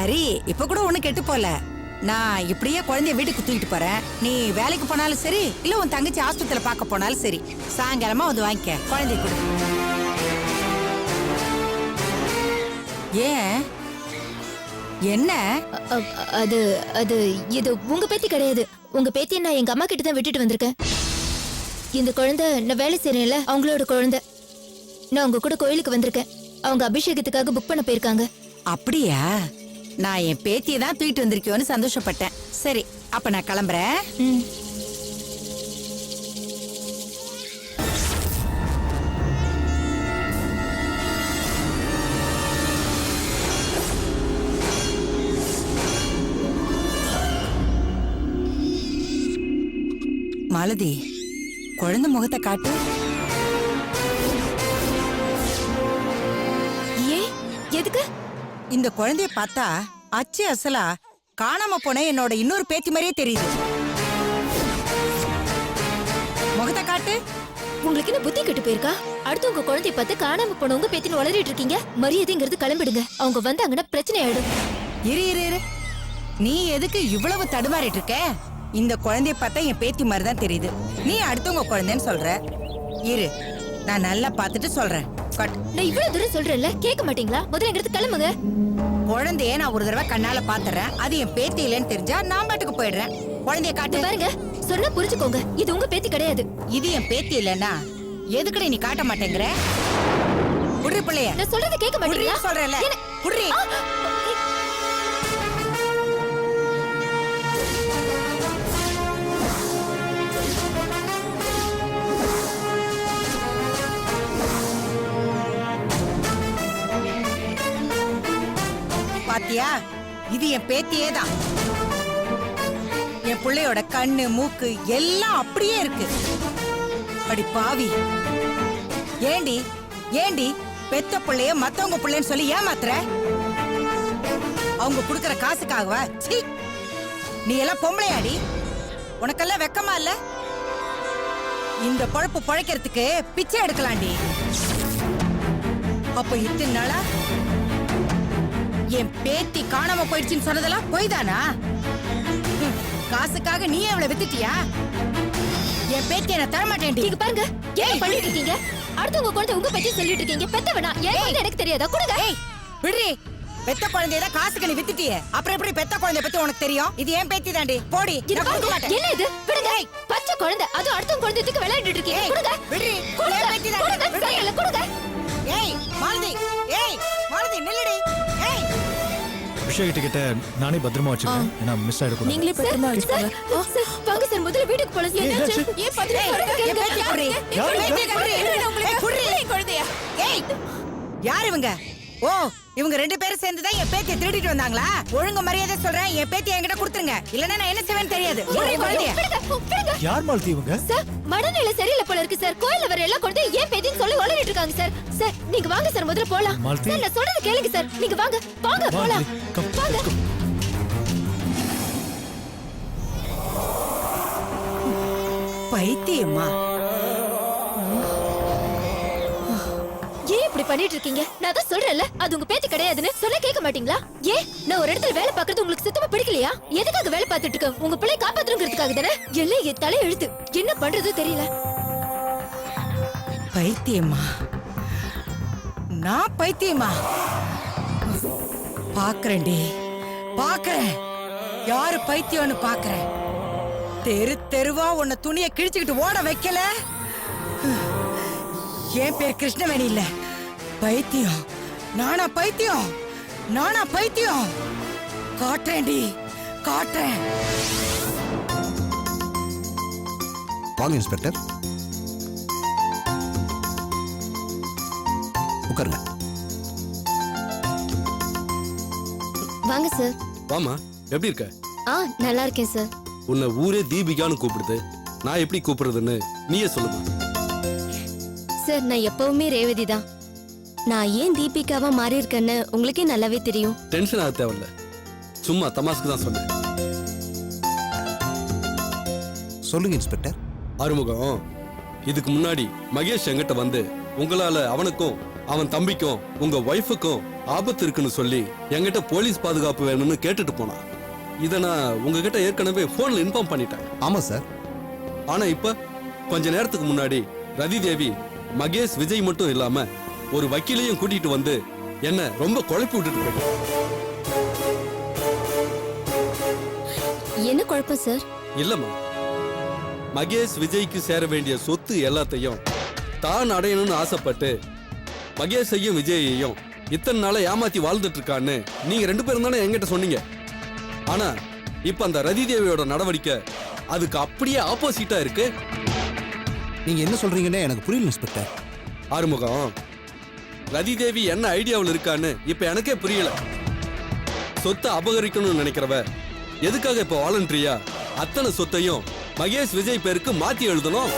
சரி, இப்ப கூட ஒண்ணு கெட்டு போல. நான் இப்படியே குழந்தைய வீட்டுக்கு தூக்கிட்டு போறேன். நீ வேலைக்கு போனாலும் சரி, இல்ல உன் தங்கச்சி ஆஸ்பத்திரியில பார்க்க போனாலும் சரி, சாயங்காலமா வந்து வாங்கிக்க. குழந்தைய கொடு. ஏன் என்ன? அது அது இது உங்க பேத்தி கிடையாது. உங்க பேத்தியை நான் எங்க அம்மா கிட்ட தான் விட்டுட்டு வந்திருக்கேன். இந்த குழந்தை நான் வேலை செய்யறேன்ல, அவங்களோட குழந்தை. நான் உங்க கூட கோயிலுக்கு வந்திருக்கேன். அவங்க அபிஷேகத்துக்காக புக் பண்ண போயிருக்காங்க. அப்படியா? நான் என் பேத்தியை தான் தூக்கிட்டு வந்திருக்கியோன்னு சந்தோஷப்பட்டேன். சரி, அப்ப நான் கிளம்புறேன். மாலதி, குழந்தை முகத்தை காட்டு. ஏன்? எதுக்கு? இந்த குழந்தைய பார்த்தா அச்சு அசலா காணாம போன என்னோட இன்னொரு பேத்தி மாதிரியே தெரியுது. முகத்தை காட்டு. உங்களுக்கு என்ன புத்தி கெட்டு போயிருக்கா? அடுத்து உங்க குழந்தைய பார்த்து காணாம போனவங்க பேத்தின்னு வளரிட்டு இருக்கீங்க. மரியாதைங்கிறது கிளம்பிடுங்க. அவங்க வந்தாங்கன்னா பிரச்சனை ஆயிடும். இரு இரு இரு, நீ எதுக்கு இவ்வளவு தடுமாறிட்டு இருக்க? இந்த குழந்தைய பார்த்தா என் பேத்தி மாதிரி தான் தெரியுது. நீ அடுத்தவங்க குழந்தைன்னு சொல்ற. இரு, நான் நல்லா பார்த்துட்டு சொல்றேன். நான் இவ்வளவு தூரம் சொல்றேன்ல, கேட்க மாட்டீங்களா? முதல்ல எங்கிறது கிளம்புங்க. குழந்தைய நான் ஒரு தடவை கண்ணால பாத்துறேன். அது என் பேத்தி இல்லைன்னு தெரிஞ்சா நான் பாட்டுக்கு போயிடுறேன். குழந்தைய காட்டு. பாருங்க, சொன்னா புரிஞ்சுக்கோங்க. இது உங்க பேத்தி கிடையாது. இது என் பேத்தி இல்லன்னா எதுக்குடா நீ காட்ட மாட்டேங்கிற? குடி பிள்ளைய. நான் சொல்றதை கேட்க மாட்டீங்களா? சொல்றேன்ல, குடி. பாத்தியா, இது என் பேத்தியே தான். என் பிள்ளையோட கண்ணு மூக்கு எல்லாம் அப்படியே இருக்கு. அடி பாவி, ஏண்டி ஏண்டி பெத்த பிள்ளைய மத்தவங்க பிள்ளைன்னு சொல்லி ஏமாத்துற? அவங்க குடுக்கற காசுக்காகவா? சீ, நீ எல்லாம் பொம்பளையாடி? உனக்கெல்லாம் வெக்கமா இல்ல? இந்த பொழப்பு பொழைக்கிறதுக்கு பிச்சை எடுக்கலாண்டி. அப்ப இத்தனை நாளா என் பேத்தி காணாம போயிடுச்சுன்னு சொன்னதெல்லாம் பொய்தானா? காசுக்காக நீ அவளை வித்துட்டியா? என் பேத்தியை நான் தரமாட்டேன். நீங்க பாருங்க, ஏன் பண்ணிட்டு இருக்கீங்க? அடுத்து உங்க குழந்தை உங்க பத்தி சொல்லிட்டு இருக்கீங்க. பெத்தவனா ஏன் எனக்கு தெரியாதா? கொடுங்க. விடுறி, பெத்த குழந்தைய காசுக்கு நீ வித்துட்டியே, அப்புறம் எப்படி பெத்த குழந்தைய பத்தி உனக்கு தெரியும்? இது ஏன் பேத்தி தாண்டி. போடி. என்ன இது? விடுங்க. பச்சை குழந்தை, அது அடுத்த குழந்தைக்கு விளையாடிட்டு இருக்கீங்க. கொடுங்க. விடுறி, கொடுங்க. பேத்தி தாண்டி. கொடுங்க. ஏய் மாலதி, ஏய் மாலதி நில்லுடி. ஏய், அபிஷேக் கிட்ட நானே பத்திரமா வச்சுக்கிறேன். ஏன்னா மிஸ் ஆயிடும். நீங்களே பத்திரமா வச்சுக்கோங்க. வாங்க சார், முதல்ல வீட்டுக்கு போலாம். என்னாச்சு? ஏன் பத்திரமா குழந்தையா? ஏய், யார் இவங்க? ஓ, இவங்க ரெண்டு பேரும் சேர்ந்துதான் என் பேத்தியை திருடிட்டு வந்தாங்களா? ஒழுங்கு மரியாதை சொல்றேன், என் பேத்தியை என்கிட்ட கொடுத்துருங்க. இல்லன்னா நான் என்ன செய்வேன்னு தெரியாது. யார் மாலதி இவங்க? சார், மனநிலை சரியில்லை போல இருக்கு சார். கோயில்ல வர எல்லா குழந்தை ஏன் பேத்தின்னு சொல்லி வளரிட்டு இருக்காங்க சார். சார், நீங்க வாங்க சார், முதல்ல போலாம். சார், நான் சொல்றது கேளுங்க சார். நீங்க வாங்க வாங்க போலாம். வாங்க. பைத்தியமா? ஏன் இப்படி பண்ணிட்டு இருக்கீங்க? நான் தான் சொல்றேன்ல, அது உங்க பேத்தி கிடையாதுன்னு. சொன்னா கேட்க மாட்டீங்களா? ஏன் நான் ஒரு இடத்துல வேலை பார்க்கறது உங்களுக்கு சுத்தமா பிடிக்கலையா? எதுக்காக வேலை பார்த்துட்டு இருக்க? உங்க பிள்ளை காப்பாத்துறதுக்காக தானே? எல்லாம் என் தலை எழுத்து. என்ன பண்றது தெரியல. பைத்தியமா? நான் பைத்தியமா? பாக்குறேன்டி, பாக்குறேன். யாரு பைத்தியம்னு பாக்குறேன். தெரு தெருவா உன்னை துணியை கிழிச்சுக்கிட்டு ஓட வைக்கல. என் பேர் கிருஷ்ணவேணி இல்ல. பைத்தியம். நானா பைத்தியம்? நானா பைத்தியம்? காட்டுறேன்டி, காட்டுறேன். வாங்க இன்ஸ்பெக்டர், உட்காருங்க. வாங்க சார். வாமா, எப்படி இருக்க? நல்லா இருக்கேன் சார். உன்னை ஊரே தீபிகான்னு கூப்பிடுது. நான் எப்படி கூப்பிடுறதுன்னு நீயே சொல்லுமா. சார், நான் எப்பவுமே ரேவதி தான். நான் ஏன் தீபிகாவா மாறி இருக்கேன்னு உங்களுக்கே நல்லாவே தெரியும். டென்ஷன் ஆக தேவையில்ல, சும்மா தமாஸ்க்கு தான் சொன்னேன். சொல்லுங்க இன்ஸ்பெக்டர். ஆறுமுகம், இதுக்கு முன்னாடி மகேஷ் என்கிட்ட வந்து உங்களால அவனுக்கும் அவன் தம்பிக்கும் உங்க ஒய்ஃபுக்கும் ஆபத்து இருக்குன்னு சொல்லி என்கிட்ட போலீஸ் பாதுகாப்பு வேணும்னு கேட்டுட்டு போனா. இதை நான் உங்ககிட்ட ஏற்கனவே போன்ல இன்ஃபார்ம் பண்ணிட்டேன். ஆமா சார். ஆனா இப்ப கொஞ்ச நேரத்துக்கு முன்னாடி ரதி தேவி மகேஷ் விஜய் மட்டும் இல்லாம ஒரு வக்கீலையும் கூட்டிட்டு வந்து என்ன ரொம்ப குழப்பி விட்டுட்டு போயிட்டாங்க. என்ன குழப்பம் சார்? இல்லம்மா, மகேஷ் விஜய்க்கு சேர வேண்டிய சொத்து எல்லாத்தையும் தான் அடையணும்னு ஆசைப்பட்டு மகேஷையும் விஜயையும் இத்தனை நாளா ஏமாத்தி வாழ்ந்துட்டு இருக்கான்னு நீங்க 2 பேரும் தானே என்கிட்ட சொன்னீங்க. ஆனா இப்ப அந்த ரதி தேவியோட நடவடிக்கை அதுக்கு அப்படியே ஆப்போசிட்டா இருக்கு. நீங்க என்ன சொல்றீங்கன்னு எனக்கு புரியல இன்ஸ்பெக்டர். ஆறுமுகம், ரதி தேவி என்ன ஐடியாவில் இருக்கான்னு இப்ப எனக்கே புரியல. சொத்தை அபகரிக்கணும்னு நினைக்கிறவ எதுக்காக இப்ப வாலண்டரியா அத்தனை சொத்தையும் மகேஷ் விஜய் பேருக்கு மாத்தி எழுதணும்?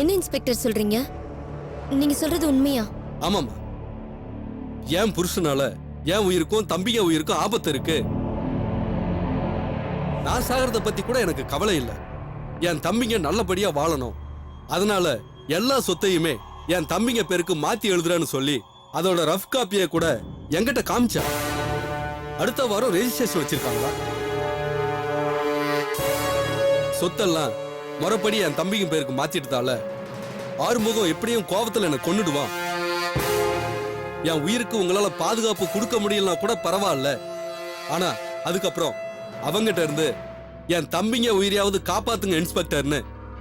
என்ன இன்ஸ்பெக்டர் சொல்றீங்க? நீங்க சொல்றது உண்மையா? ஆமாமா, என் புருஷனால என் உயிருக்கும் தம்பிங்க உயிருக்கும் ஆபத்து இருக்கு. நான் சாகிறத பத்தி கூட எனக்கு கவலை இல்லை. என் தம்பிங்க நல்லபடியா வாழணும். அதனால எல்லா சொத்தையுமே என் தம்பிங்க பேருக்கு மாத்தி எழுதுறேன்னு சொல்லி அதோட ரஃப் காப்பியை கூட என்கிட்ட காமிச்சா. அடுத்த வாரம் ரெஜிஸ்ட்ரேஷன் வச்சிருக்காங்களா? சொத்தெல்லாம் முறைப்படி என் தம்பிங்க பேருக்கு மாத்திட்டதால ஆறுமுகம் எப்படியும் கோபத்துல என்ன கொன்னுடுவான். என் உயிருக்கு உங்களால பாதுகாப்பு கொடுக்க முடியலனா கூட பரவாயில்ல. ஆனா அதுக்கப்புறம் அவங்கிட்ட இருந்து என் தம்பிங்க உயிரையாவது காப்பாத்துங்க இன்ஸ்பெக்டர்னு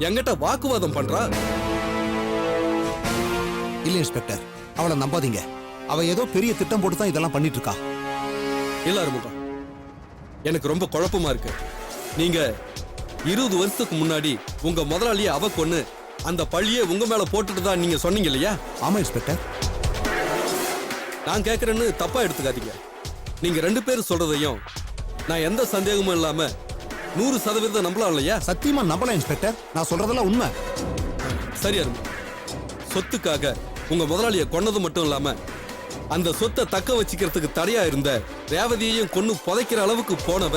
என்கிட்ட வாக்குவாதம் பண்றா. இல்ல இன்ஸ்பெக்டர், அவளை நம்பாதீங்க. அவ ஏதோ பெரிய திட்டம் போட்டு தான் இதெல்லாம் பண்ணிட்டு இருக்கா. இல்ல ஆறுமுகம், எனக்கு ரொம்ப குழப்பமா இருக்கு. நீங்க 20 வருஷத்துக்கு முன்னாடி உங்க முதலாளியை அவ கொன்னு அந்த பழியை உங்க மேல போட்டுட்டு தான் நீங்க சொன்னீங்க இல்லையா? ஆமா இன்ஸ்பெக்டர். நான் கேட்கறேன்னு தப்பா எடுத்துக்காதீங்க. நீங்க 2 பேரும் சொல்றதையும் நான் எந்த சந்தேகமும் இல்லாம 100% நம்பலாம் இல்லையா? சத்தியமா நம்பலாம் இன்ஸ்பெக்டர். நான் சொல்றதெல்லாம் உண்மை. சரி அருமை, சொத்துக்காக உங்க முதலாளியை கொன்னது மட்டும் இல்லாம அந்த சொத்தை தக்க வச்சுக்கிறதுக்கு தடையா இருந்த ரேவதியையும் கொன்னு புதைக்கிற அளவுக்கு போனவ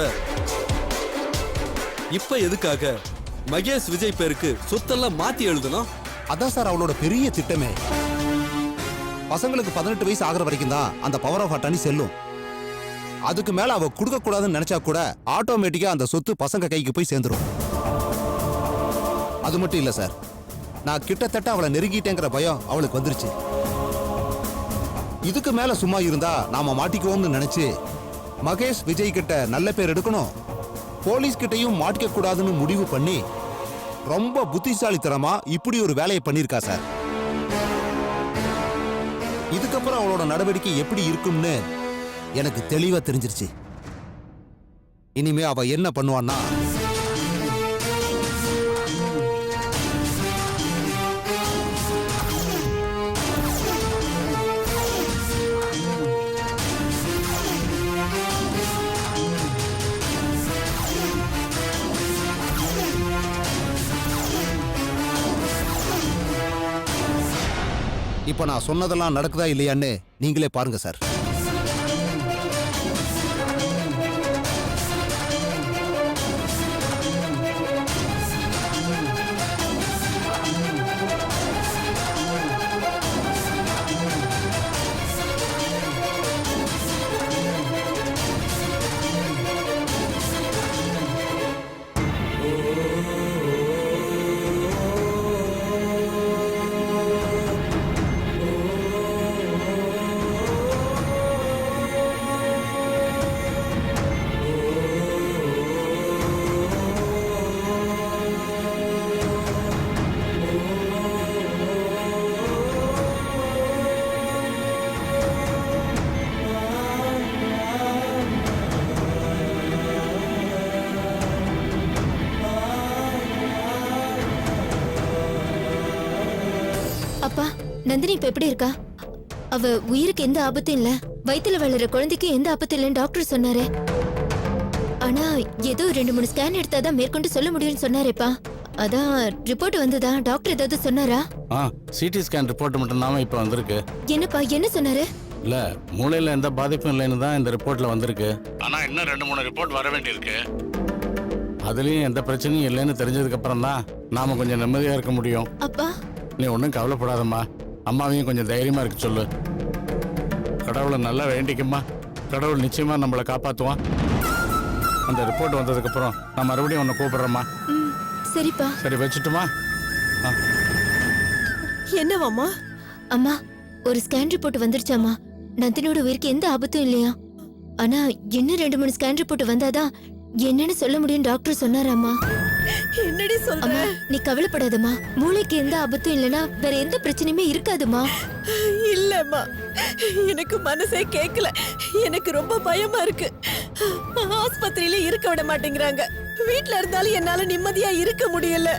இப்ப எதுக்காக மகேஷ் விஜய் பேருக்கு சொத்தெல்லாம் மாத்தி எழுதணும்? அதான் சார் அவளோட பெரிய திட்டமே. பசங்களுக்கு 18 வயசு ஆகிற வரைக்கும் தான் அந்த பவர் ஆஃப் அட்டானி செல்லும். அதுக்கு மேல அவ கொடுக்க கூடாதுன்னு நினைச்சா கூட ஆட்டோமேட்டிக்கா அந்த சொத்து பசங்க கைக்கு போய் சேர்ந்துரும். அது மட்டும் இல்ல சார், நான் கிட்டத்தட்ட அவளை நெருங்கிட்டேங்கிற பயம் அவளுக்கு வந்துருச்சு. இதுக்கு மேல சும்மா இருந்தா நாம மாட்டிக்குவோம்னு நினைச்சு மகேஷ் விஜய் கிட்ட நல்ல பேர் எடுக்கணும், போலீஸ் கிட்டையும் மாட்டிக்க கூடாதுன்னு முடிவு பண்ணி ரொம்ப புத்திசாலித்தனமா இப்படி ஒரு வேலையை பண்ணிருக்கா சார். இதுக்கப்புறம் அவளோட நடவடிக்கை எப்படி இருக்கும்னு எனக்கு தெளிவா தெரிஞ்சிருச்சு. இனிமே அவ என்ன பண்ணுவான்னா, இப்ப நான் சொன்னதெல்லாம் நடக்குதா இல்லையான்னு நீங்களே பாருங்க சார். அப்பா, நந்தினி இப்ப எப்படி இருக்கா? அவ உயிருக்கு எந்த ஆபத்தும் இல்ல, வயித்துல வளர குழந்தைக்கு எந்த ஆபத்தும் இல்லைன்னு டாக்டர் சொன்னாரு. ஆனா ஏதோ 2-3 ஸ்கேன் எடுத்தாதான் மேற்கொண்டு சொல்ல முடியும்னு சொன்னாரேப்பா. அதான் ரிப்போர்ட் வந்ததா? டாக்டர் ஏதாவது சொன்னாரா? சிடி ஸ்கேன் ரிப்போர்ட் மட்டும் தான் இப்ப வந்திருக்கு. என்னப்பா, என்ன சொன்னாரு? இல்ல, மூளையில எந்த பாதிப்பும் இல்லைன்னு தான் இந்த ரிப்போர்ட்ல வந்திருக்கு. ஆனா இன்னும் 2-3 ரிப்போர்ட் வர வேண்டியிருக்கு. அதுலயும் எந்த பிரச்சனையும் இல்லைன்னு தெரிஞ்சதுக்கு அப்புறம் தான் நாம கொஞ்சம் நிம்மதியா இருக்க முடியும். அப்பா, நீ ஒன்றும் கவலைப்படாதம்மா. அம்மாவையும் கொஞ்சம் தைரியமா இருக்க சொல்லு. கடவுளை நல்லா வேண்டிக்கம்மா. கடவுள் நிச்சயமா நம்மளை காப்பாற்றுவான். அந்த ரிப்போர்ட் வந்ததுக்கப்புறம் நான் மறுபடியும் உன்னை கூப்பிடுறேம்மா. சரிப்பா. சரி வச்சுட்டுமா? என்னவாம்மா? அம்மா, ஒரு ஸ்கேன் ரிப்போர்ட் வந்துருச்சாமா. நந்தினியோட உயிருக்கு எந்த ஆபத்தும் இல்லையா? ஆனா இன்னும் 2-3 ஸ்கேன் ரிப்போர்ட் வந்தாதான் என்னன்னு சொல்ல முடியும் டாக்டர் சொன்னாராம்மா. என்னடி சொல்ற? அம்மா, நீ கவலைப்படாதம்மா. மூளைக்கு எந்த ஆபத்தும் இல்லனா வேற எந்த பிரச்சனையுமே இருக்காதுமா. இல்லம்மா, எனக்கு மனசே கேட்கல. எனக்கு ரொம்ப பயமா இருக்கு. ஆஸ்பத்திரியில இருக்க விட மாட்டேங்கிறாங்க. வீட்ல இருந்தாலும் என்னால நிம்மதியா இருக்க முடியல.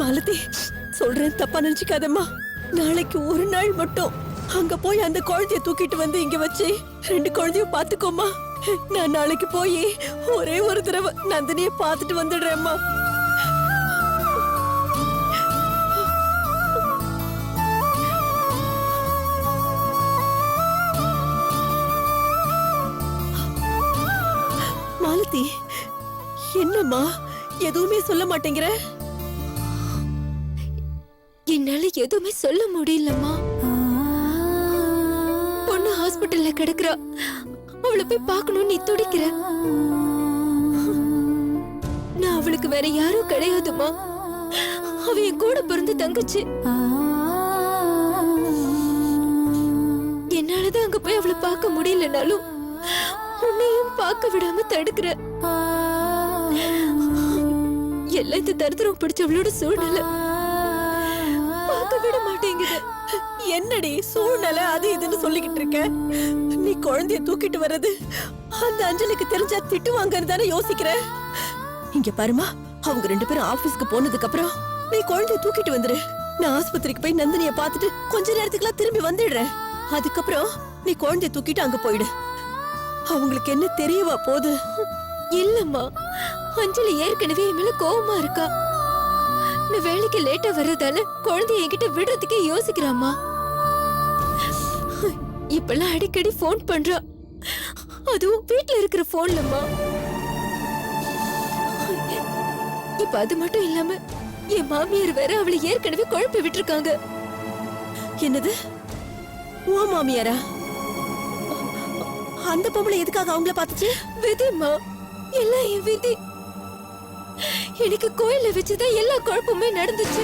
மாலதி, சொல்றேன், தப்பா நினைச்சுக்காதம்மா. நாளைக்கு ஒரு நாள் மட்டும் அங்க போய் அந்த குழந்தைய தூக்கிட்டு வந்து இங்க வச்சு 2 குழந்தையும் பாத்துக்கோமா. நான் நாளைக்கு போய் ஒரே ஒரு தடவை நந்தினிய பாத்துட்டு வந்துடுறேம்மா. மாலதி, என்னம்மா எதுவுமே சொல்ல மாட்டேங்கிற? என்னால எதுவுமே சொல்ல முடியலம்மா. பொண்ணு ஹாஸ்பிட்டல்ல கிடக்குறா. அவளை போய் பார்க்கணும்னு நீ துடிக்கிற. நான் அவளுக்கு வேற யாரும் கிடையாதுமா. அவ என் கூட பிறந்த தங்கச்சி. என்னாலதான் அங்க போய் அவளை பார்க்க முடியலனாலும் உன்னையும் பார்க்க விடாம தடுக்கிற. எல்லாம் இந்த தரித்திரம் பிடிச்சவளோட சூழ்நிலை. பார்க்க விட மாட்டேங்குது. என்னடி சூழ்நிலை அது இதுன்னு சொல்லிக்கிட்டு இருக்க? நீ குழந்தைய தூக்கிட்டு வர்றது அந்த அஞ்சலிக்கு தெரிஞ்சா திட்டுவாங்கன்னு தானே யோசிக்கிற? இங்க பாருமா, அவங்க 2 பேரும் ஆபீஸ்க்கு போனதுக்கு அப்புறம் நீ குழந்தைய தூக்கிட்டு வந்துரு. நான் ஆஸ்பத்திரிக்கு போய் நந்தினிய பார்த்துட்டு கொஞ்ச நேரத்துக்குலாம் திரும்பி வந்துடுறேன். அதுக்கப்புறம் நீ குழந்தைய தூக்கிட்டு அங்க போயிடு. அவங்களுக்கு என்ன தெரியவா போது? இல்லம்மா, அஞ்சலி ஏற்கனவே என் மேல கோவமா இருக்கா. நான் வேலைக்கு லேட்டா வர்றதால குழந்தைய என்கிட்ட விடுறதுக்கே யோசிக்கிறாமா. இப்பெல்லாம் அடிக்கடி போன் பண்றா. அதுவும் வீட்ல இருக்கிற போன்லம்மா. இப்ப அது மட்டும் இல்லாம என் மாமியார் வேற அவளை ஏற்கனவே குழப்பி விட்டுருக்காங்க. என்னது, உன் மாமியாரா? அந்த பொம்பளை எதுக்காக அவங்கள பார்த்துச்சு? விதிமா, எல்லாம் என் விதி. எனக்கு கோயில வச்சுதான் எல்லா குழப்பமுமே நடந்துச்சு.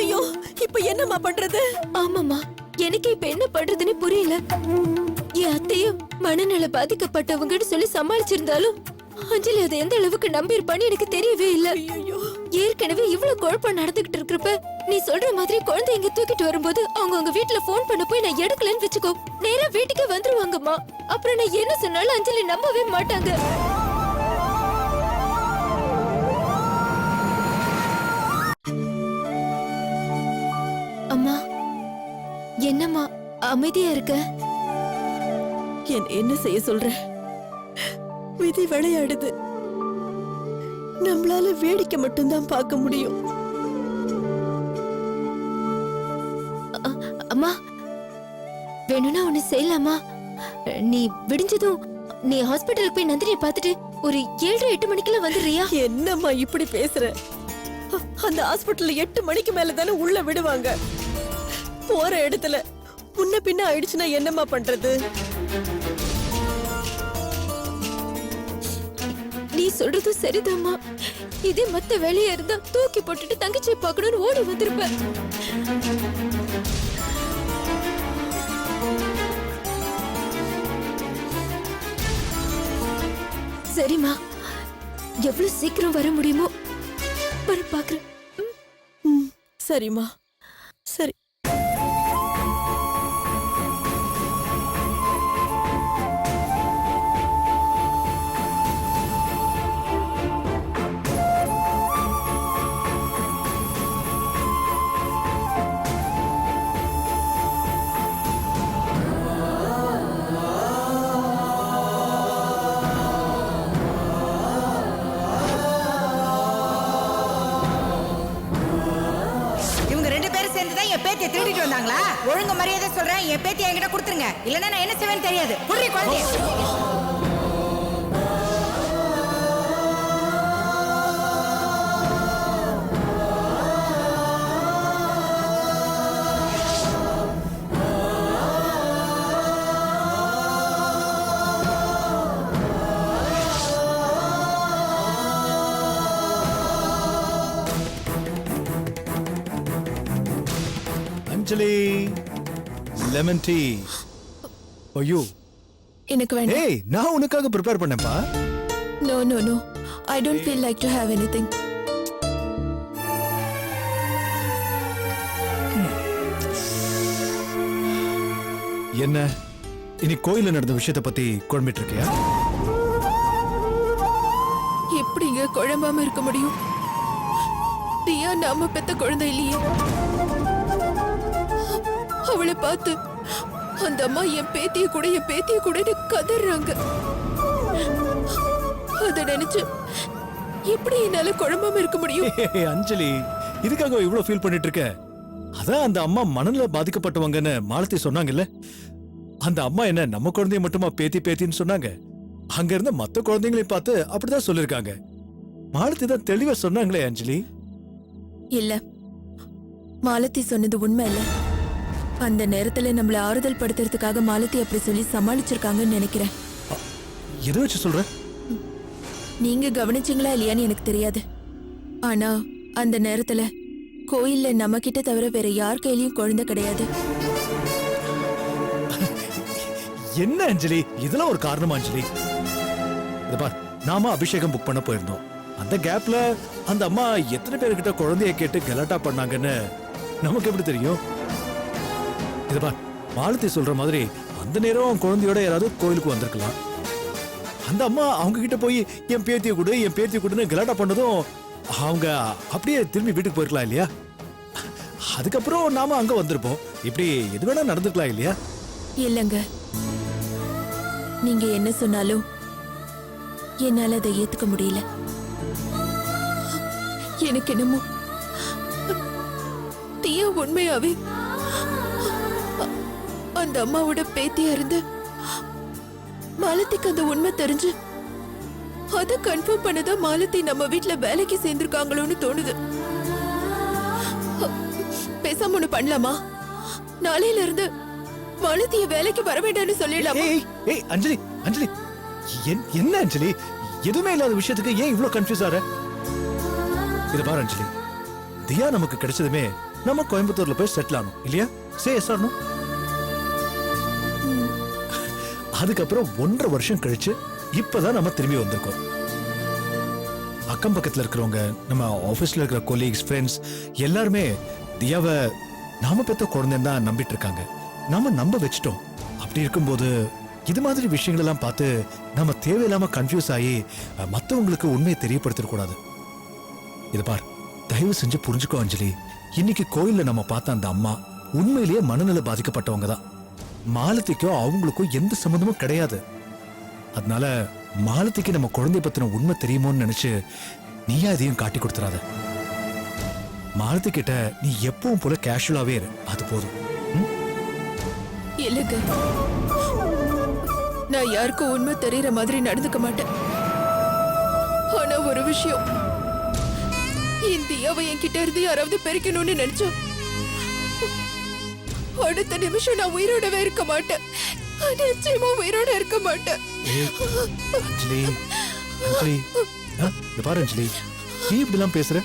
ஐயோ, இப்ப என்னம்மா பண்றது? ஆமாமா, எனக்கு இப்ப என்ன பண்றதுன்னு புரியல. என் அத்தையும் மனநல பாதிக்கப்பட்டவங்கன்னு சொல்லி சமாளிச்சிருந்தாலும் அஞ்சலி அதை எந்த அளவுக்கு நம்பி இருப்பான்னு எனக்கு தெரியவே இல்ல. ஏற்கனவே இவ்வளவு குழப்பம் நடந்துகிட்டு இருக்கிறப்ப நீ சொல்ற மாதிரி குழந்தை இங்க தூக்கிட்டு வரும்போது அவங்க வீட்டுல போன் பண்ண போய் நான் எடுக்கலன்னு வச்சுக்கோ, நேரா வீட்டுக்கே வந்துருவாங்கம்மா. அப்புறம் நான் என்ன சொன்னாலும் அஞ்சலி நம்பவே மாட்டாங்க. அம்மா, என்னம்மா அமைதியா இருக்க? என்ன செய்ய சொல்ற? விதி விளையாடுது. நம்மளால வேடிக்கை மட்டும்தான் பார்க்க முடியும். அம்மா, வேணும்னா ஒண்ணு செய்யலாமா? நீ விடிஞ்சதும் நீ ஹாஸ்பிட்டலுக்கு போய் நந்தினியை பார்த்துட்டு ஒரு 7-8 மணிக்கெல்லாம் வந்துடுறியா? என்னம்மா இப்படி பேசுற? அந்த ஹாஸ்பிட்டல்ல 8 மணிக்கு மேல தானே உள்ள விடுவாங்க. போற இடத்துல முன்ன பின்ன ஆயிடுச்சுன்னா என்னம்மா பண்றது? நீ சொல்றது சரிதாம்மா. இதே மத்த வேலையா இருந்தா தூக்கி போட்டுட்டு தங்கச்சியை பார்க்கணும்னு ஓடி வந்திருப்ப. சரிம்மா, எவ்வளவு சீக்கிரம் வர முடியுமோ வர பாக்குறேன். சரிம்மா, சரி. பேத்தியை திருடிட்டு வந்தாங்களா? ஒழுங்கு மரியாதை சொல்றேன், என் பேத்தி என்கிட்ட கொடுத்துருங்க. இல்லன்னா நான் என்ன செய்வேன்னு தெரியாது. குடுறி குழந்தைய. அஞ்சலி லெமன் டீ ஐயோ எனக்கு வேண்டாம். ஏய் நான் உனக்காக ப்ரிப்பேர் பண்ணேன்ப்பா. No no no, I don't feel like to have anything. என்ன இனி கோயில்ல நடந்த விஷயத்தை பத்தி குழம்பிட்டு இருக்கியா? எப்படிங்க குழம்பாம இருக்க முடியும்? தியா நாம பெத்த குழந்தை இல்லையே. அவளை பார்த்து அந்த அம்மா என் பேத்திய கூட கதறாங்க. அத நினைச்சு எப்படி என்னால குழம்பாம இருக்க முடியும்? ஏய், அஞ்சலி இதுக்காக இவ்வளவு ஃபீல் பண்ணிட்டு இருக்க? அதான் அந்த அம்மா மனநல பாதிக்கப்பட்டவங்கன்னு மாலதி சொன்னாங்கல்ல. அந்த அம்மா என்ன நம்ம குழந்தைய மட்டுமா பேத்தின்னு சொன்னாங்க? அங்க இருந்த மத்த குழந்தைங்களையும் பார்த்து அப்படிதான் சொல்லிருக்காங்க. மாலதி தான் தெளிவா சொன்னாங்களே அஞ்சலி. இல்ல, மாலதி சொன்னது உண்மை இல்ல. அந்த நேரத்துல நம்மள ஆறுதல் படுத்துறதுக்காக மாலதி அப்படி சொல்லி சமாளிச்சிருக்காங்கன்னு நினைக்கிறேன். எதை வச்சு சொல்ற? நீங்க கவனிச்சீங்களா இல்லையான்னு எனக்கு தெரியாது. ஆனா அந்த நேரத்துல கோயில்ல நம்ம கிட்ட தவிர வேற யார் கையிலயும் குழந்தை கிடையாது. என்ன அஞ்சலி இதெல்லாம் ஒரு காரணமா அஞ்சலி? இத பார், நாம அபிஷேகம் புக் பண்ண போயிருந்தோம். அந்த கேப்ல அந்த அம்மா எத்தனை பேர்கிட்ட குழந்தைய கேட்டு கலாட்டா பண்ணாங்கன்னு நமக்கு எப்படி தெரியும்? இத பார், மாலதி சொல்ற மாதிரி அந்த நேரம் குழந்தையோட யாராவது கோயிலுக்கு வந்திருக்கலாம். அந்த அம்மா அவங்க கிட்ட போய் என் பேத்திய கூடன்னு கலாட்டா பண்ணதும் அவங்க அப்படியே திரும்பி வீட்டுக்கு போயிருக்கலாம் இல்லையா? அதுக்கப்புறம் நாம அங்க வந்திருப்போம். இப்படி எது வேணா நடந்துக்கலாம் இல்லையா? இல்லங்க, நீங்க என்ன சொன்னாலும் என்னால அதை ஏத்துக்க முடியல. எனக்கு என்னமோ தியா உண்மையாவே அந்த அம்மாவோட பேத்தியா இருந்து மாலதிக்கு அந்த உண்மை தெரிஞ்சு அத கன்ஃபார்ம் பண்ணதா மாலதி நம்ம வீட்ல வேலைக்கு சேர்ந்திருக்காங்களோன்னு தோணுது. பேசாம ஒண்ணு பண்ணலாமா? நாளையில இருந்து மாலதிய வேலைக்கு வர வேண்டாம்னு சொல்லிடலாமா? ஏய் அஞ்சலி என்ன அஞ்சலி, எதுவுமே இல்லாத விஷயத்துக்கு ஏன் இவ்ளோ கன்ஃபியூஸ் ஆற? இத பாரு அஞ்சலி, தியா நமக்கு கிடைச்சதுமே நம்ம கோயம்புத்தூர்ல போய் செட்டில் ஆனோம் இல்லையா? Say yes or no? அதுக்கப்புறம் 1.5 வருஷம் கழிச்சு இப்பதான் நம்ம திரும்பி வந்திருக்கோம். அக்கம் பக்கத்துல இருக்கிறவங்க, நம்ம ஆபீஸ்ல இருக்கிற கொலீக்ஸ், ஃப்ரெண்ட்ஸ் எல்லாருமே தியாவை நாம பெத்த குழந்தைன்னு தான் நம்பிட்டு இருக்காங்க. நாம நம்ப வச்சிட்டோம். அப்படி இருக்கும்போது இது மாதிரி விஷயங்கள் எல்லாம் பார்த்து நம்ம தேவையில்லாம கன்ஃபியூஸ் ஆகி மத்தவங்களுக்கு உண்மையை தெரியப்படுத்திட கூடாது. இத பார், தயவு செஞ்சு புரிஞ்சுக்கோ அஞ்சலி. இன்னைக்கு கோயில்ல நம்ம பார்த்த அந்த அம்மா உண்மையிலேயே மனநல பாதிக்கப்பட்டவங்க தான். மாலதிக்கோ அவங்களுக்கும் எந்த சம்பந்தமும் கிடையாது. அதனால மாலதிக்கு நம்ம குழந்தைய பத்தின உண்மை தெரியுமோன்னு நினைச்சு நீயா இதையும் காட்டி கொடுத்துறாத. மாலதி கிட்ட நீ எப்பவும் போல கேஷுவலாவே இரு, அது போதும். இல்லங்க, நான் யாருக்கும் உண்மை தெரியற மாதிரி நடந்துக்க மாட்டேன். ஆனா ஒரு விஷயம், இந்தியாவை என்கிட்ட இருந்து யாராவது பெருக்கணும்னு நினைச்சோம், அடுத்த நிமிஷம் நான் உயிரோடவே இருக்க மாட்டேன். நிச்சயமா உயிரோட இருக்க மாட்டேன். அஞ்சலி அஞ்சலி, இத பாரு அஞ்சலி, நீ இப்படிலாம் பேசுற?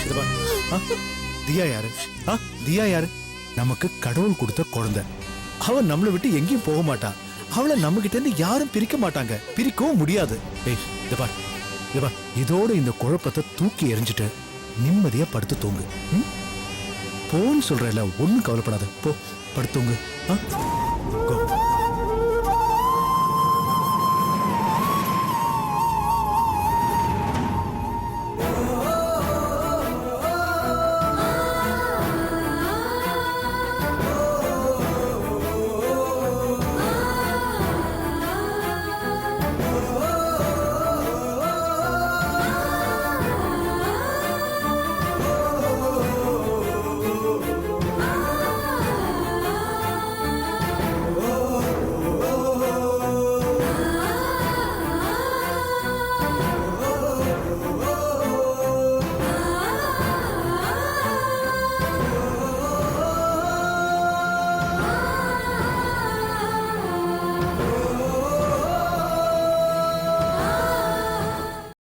இத பாரு, தியா யாரு? தியா யாரு? நமக்கு கடவுள் கொடுத்த குழந்தை. அவன் நம்மளை விட்டு எங்கேயும் போக மாட்டான். அவளை நம்ம கிட்ட இருந்து யாரும் பிரிக்க மாட்டாங்க, பிரிக்கவும் முடியாது. இத பாரு, இதோட இந்த குழப்பத்தை தூக்கி எறிஞ்சிட்டு நிம்மதியா படுத்து தூங்கு. போன்னு சொல்றல, ஒண்ணும் கவலைப்படாத, போ படுத்துங்க.